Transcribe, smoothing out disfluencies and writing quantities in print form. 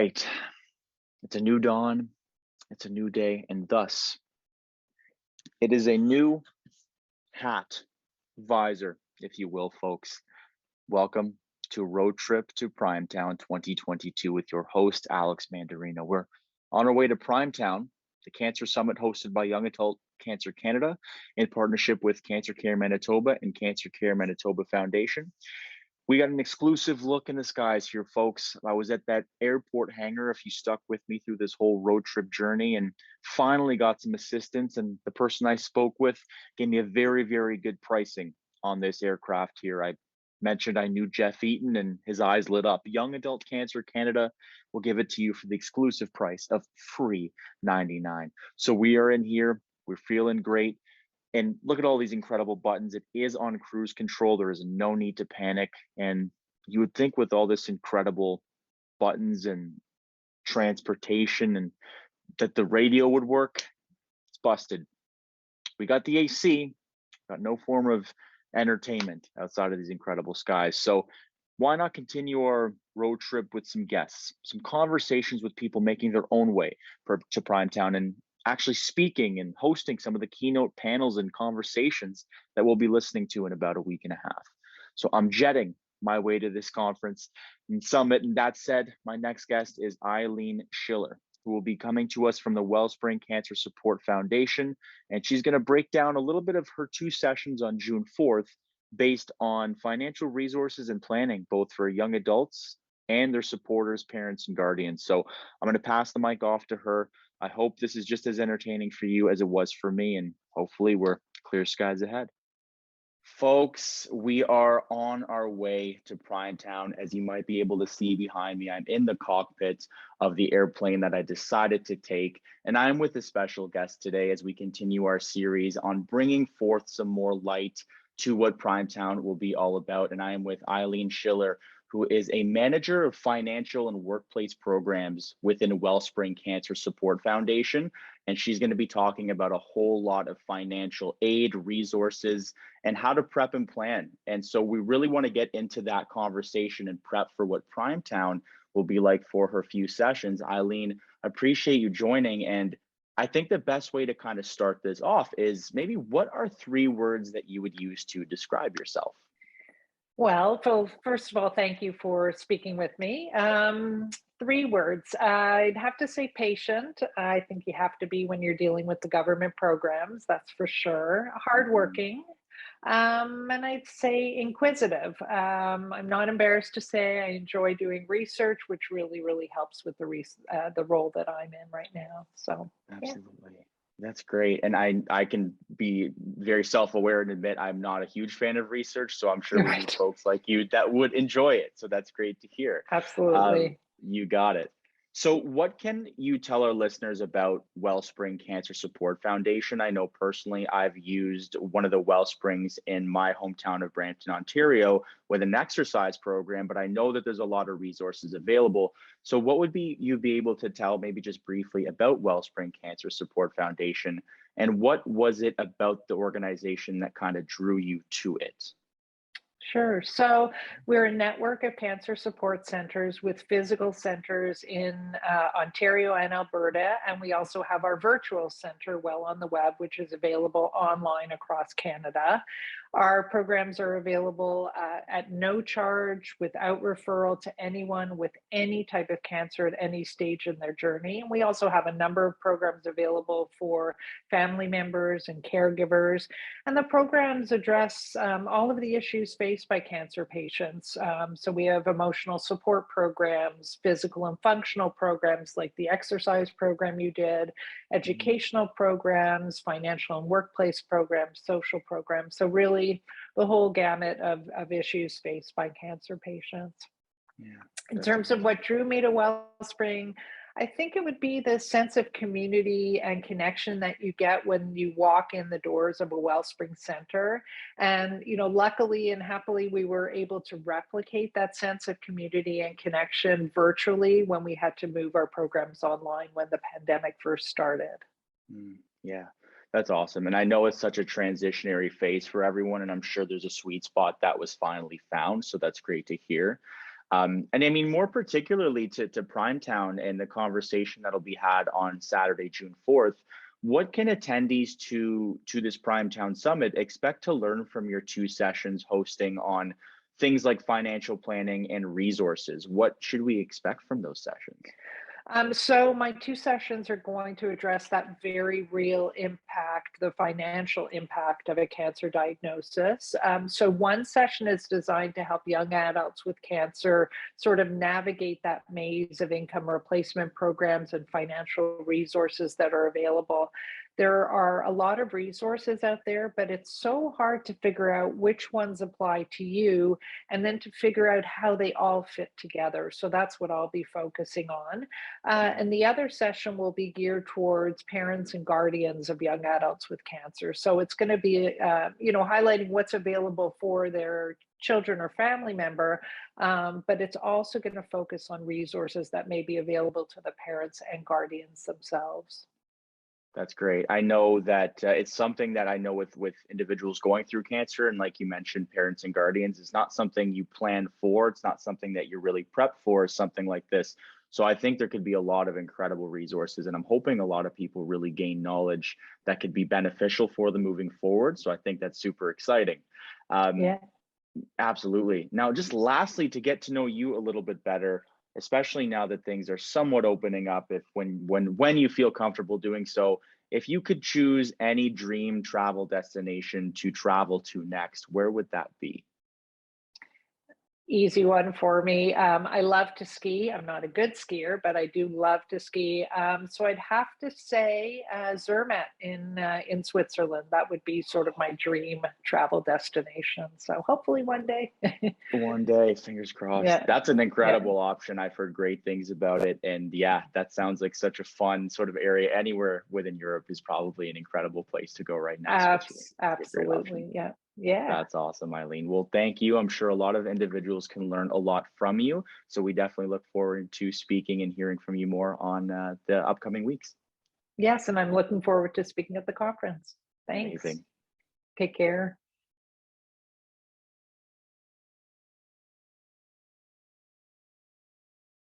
right. It's a new dawn, it's a new day, and thus it is a new hat, visor, if you will, folks. Welcome to Road Trip to Primetown 2022 with your host, Alex Mandarino. We're on our way to Primetown, the Cancer Summit hosted by Young Adult Cancer Canada in partnership with Cancer Care Manitoba and Cancer Care Manitoba Foundation. We got an exclusive look in the skies here, folks. I was at that airport hangar, if you stuck with me through this whole road trip journey, and finally got some assistance. And the person I spoke with gave me a very, very good pricing on this aircraft here. I mentioned I knew Jeff Eaton, and his eyes lit up. Young Adult Cancer Canada will give it to you for the exclusive price of free $99. So we are in here. We're feeling great. And look at all these incredible buttons. It is on cruise control. There is no need to panic. And you would think with all this incredible buttons and transportation and that the radio would work. It's busted. We got the AC, got no form of entertainment outside of these incredible skies. So why not continue our road trip with some guests, some conversations with people making their own way to Primetown, and actually speaking and hosting some of the keynote panels and conversations that we'll be listening to in about a week and a half. So I'm jetting my way to this conference and summit. And that said, my next guest is Ilene Shiller, who will be coming to us from the Wellspring Cancer Support Foundation. And she's going to break down a little bit of her 2 sessions on June 4th based on financial resources and planning, both for young adults and their supporters, parents, and guardians. So I'm going to pass the mic off to her. I hope this is just as entertaining for you as it was for me, and hopefully we're clear skies ahead. Folks, we are on our way to Primetown. As you might be able to see behind me, I'm in the cockpit of the airplane that I decided to take, and I'm with a special guest today as we continue our series on bringing forth some more light to what Primetown will be all about. And I am with Ilene Shiller, who is a manager of financial and workplace programs within Wellspring Cancer Support Foundation. And she's going to be talking about a whole lot of financial aid, resources, and how to prep and plan. And so we really want to get into that conversation and prep for what Primetown will be like for her few sessions. Ilene, appreciate you joining. And I think the best way to kind of start this off is maybe what are 3 words that you would use to describe yourself? Well, so first of all, thank you for speaking with me. 3 words. I'd have to say patient. I think you have to be when you're dealing with the government programs, that's for sure. Hardworking. And I'd say inquisitive. I'm not embarrassed to say I enjoy doing research, which really helps with the role that I'm in right now. So, yeah. Absolutely. That's great. And I can be very self-aware and admit I'm not a huge fan of research. So I'm sure we need folks like you that would enjoy it. So that's great to hear. Absolutely. You got it. So what can you tell our listeners about Wellspring Cancer Support Foundation? I know personally I've used one of the Wellsprings in my hometown of Brampton, Ontario with an exercise program, but I know that there's a lot of resources available. So what would you be able to tell maybe just briefly about Wellspring Cancer Support Foundation, and what was it about the organization that kind of drew you to it? Sure. So we're a network of cancer support centers with physical centers in Ontario and Alberta. And we also have our virtual center, Well on the Web, which is available online across Canada. Our programs are available at no charge, without referral to anyone with any type of cancer at any stage in their journey. And we also have a number of programs available for family members and caregivers. And the programs address all of the issues faced by cancer patients. So we have emotional support programs, physical and functional programs like the exercise program you did, educational programs, financial and workplace programs, social programs. So really the whole gamut of issues faced by cancer patients. Yeah, in terms of what drew me to Wellspring, I think it would be the sense of community and connection that you get when you walk in the doors of a Wellspring Center. And, luckily and happily, we were able to replicate that sense of community and connection virtually when we had to move our programs online when the pandemic first started. Yeah, that's awesome. And I know it's such a transitionary phase for everyone, and I'm sure there's a sweet spot that was finally found. So that's great to hear. And I mean, more particularly to Primetown and the conversation that'll be had on Saturday, June 4th, what can attendees to this Primetown Summit expect to learn from your two sessions hosting on things like financial planning and resources? What should we expect from those sessions? So my two sessions are going to address that very real impact, the financial impact of a cancer diagnosis. So one session is designed to help young adults with cancer sort of navigate that maze of income replacement programs and financial resources that are available. There are a lot of resources out there, but it's so hard to figure out which ones apply to you and then to figure out how they all fit together. So that's what I'll be focusing on. And the other session will be geared towards parents and guardians of young adults with cancer. So it's going to be, highlighting what's available for their children or family member, but it's also going to focus on resources that may be available to the parents and guardians themselves. That's great. I know that it's something that I know with individuals going through cancer, and like you mentioned, parents and guardians, it's not something you plan for. It's not something that you're really prepped for, something like this. So I think there could be a lot of incredible resources, and I'm hoping a lot of people really gain knowledge that could be beneficial for them moving forward. So I think that's super exciting. Um, Yeah. Absolutely. Now, just lastly, to get to know you a little bit better, especially now that things are somewhat opening up, if when you feel comfortable doing so, if you could choose any dream travel destination to travel to next, where would that be? Easy one for me. I love to ski. I'm not a good skier, but I do love to ski. So I'd have to say Zermatt in Switzerland. That would be sort of my dream travel destination. So hopefully one day. One day, fingers crossed. Yeah, That's an yeah, incredible option. I've heard great things about it. And yeah, that sounds like such a fun sort of area. Anywhere within Europe is probably an incredible place to go right now. Switzerland would be a great option. absolutely. Yeah, yeah. That's awesome, Eileen. Well, thank you. I'm sure a lot of individuals can learn a lot from you. So we definitely look forward to speaking and hearing from you more on the upcoming weeks. Yes, and I'm looking forward to speaking at the conference. Thanks. Amazing. Take care.